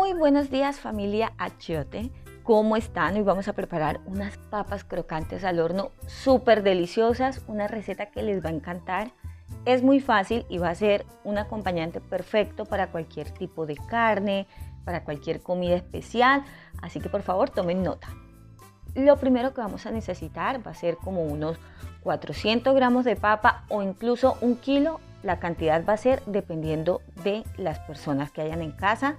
Muy buenos días, familia Achiote. ¿Cómo están? Hoy vamos a preparar unas papas crocantes al horno súper deliciosas, una receta que les va a encantar. Es muy fácil y va a ser un acompañante perfecto para cualquier tipo de carne, para cualquier comida especial, así que por favor tomen nota. Lo primero que vamos a necesitar va a ser como unos 400 gramos de papa o incluso 1 kilo. La cantidad va a ser dependiendo de las personas que hayan en casa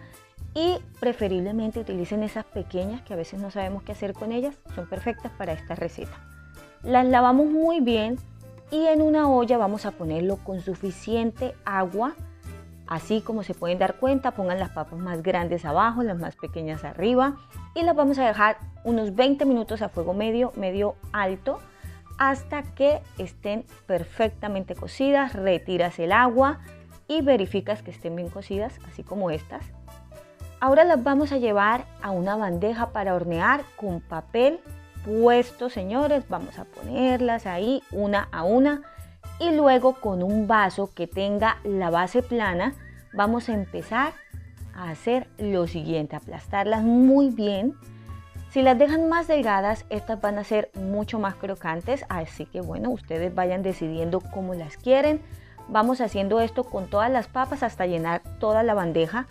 y preferiblemente utilicen esas pequeñas que a veces no sabemos qué hacer con ellas, son perfectas para esta receta. Las lavamos muy bien y en una olla vamos a ponerlo con suficiente agua. Así como se pueden dar cuenta, pongan las papas más grandes abajo, las más pequeñas arriba y las vamos a dejar unos 20 minutos a fuego medio alto hasta que estén perfectamente cocidas. Retiras el agua y verificas que estén bien cocidas, así como estas. Ahora las vamos a llevar a una bandeja para hornear con papel puesto, señores. Vamos a ponerlas ahí una a una. Y luego con un vaso que tenga la base plana vamos a empezar a hacer lo siguiente, aplastarlas muy bien. Si las dejan más delgadas, estas van a ser mucho más crocantes, así que bueno, ustedes vayan decidiendo cómo las quieren. Vamos haciendo esto con todas las papas hasta llenar toda la bandeja.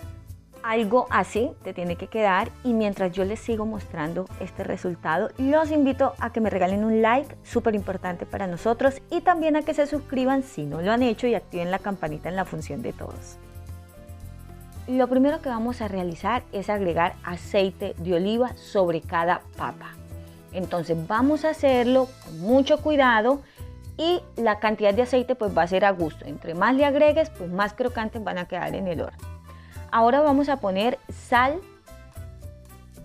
Algo así te tiene que quedar y mientras yo les sigo mostrando este resultado, los invito a que me regalen un like, súper importante para nosotros, y también a que se suscriban si no lo han hecho y activen la campanita en la función de todos. Lo primero que vamos a realizar es agregar aceite de oliva sobre cada papa. Entonces vamos a hacerlo con mucho cuidado y la cantidad de aceite pues va a ser a gusto. Entre más le agregues, pues más crocantes van a quedar en el horno. Ahora vamos a poner sal,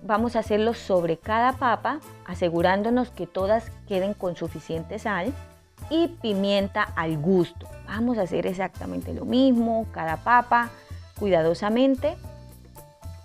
vamos a hacerlo sobre cada papa, asegurándonos que todas queden con suficiente sal, y pimienta al gusto. Vamos a hacer exactamente lo mismo, cada papa, cuidadosamente.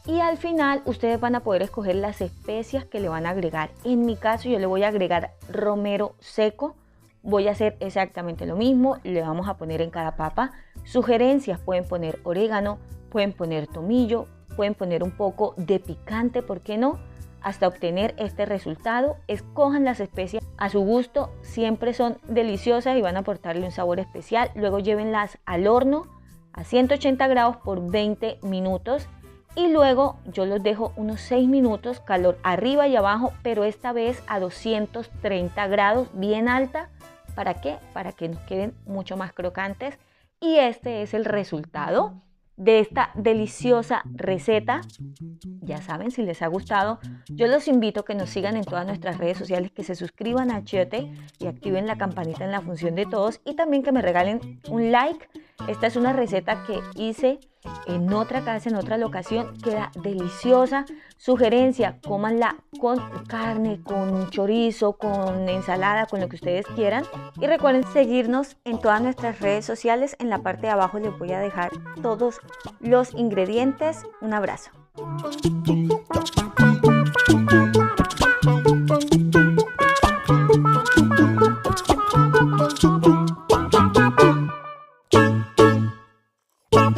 Y al final ustedes van a poder escoger las especias que le van a agregar. En mi caso yo le voy a agregar romero seco. Voy a hacer exactamente lo mismo, le vamos a poner en cada papa. Sugerencias: pueden poner orégano, pueden poner tomillo, pueden poner un poco de picante, ¿por qué no? Hasta obtener este resultado. Escojan las especias a su gusto, siempre son deliciosas y van a aportarle un sabor especial. Luego llévenlas al horno a 180 grados por 20 minutos y luego yo los dejo unos 6 minutos, calor arriba y abajo, pero esta vez a 230 grados, bien alta. ¿Para qué? Para que nos queden mucho más crocantes. Y este es el resultado de esta deliciosa receta. Ya saben, si les ha gustado, yo los invito a que nos sigan en todas nuestras redes sociales, que se suscriban a Achiote y activen la campanita en la función de todos, y también que me regalen un like. Esta es una receta que hice en otra casa, en otra locación, queda deliciosa. Sugerencia: cómanla con carne, con chorizo, con ensalada, con lo que ustedes quieran. Y recuerden seguirnos en todas nuestras redes sociales. En la parte de abajo les voy a dejar todos los ingredientes. Un abrazo.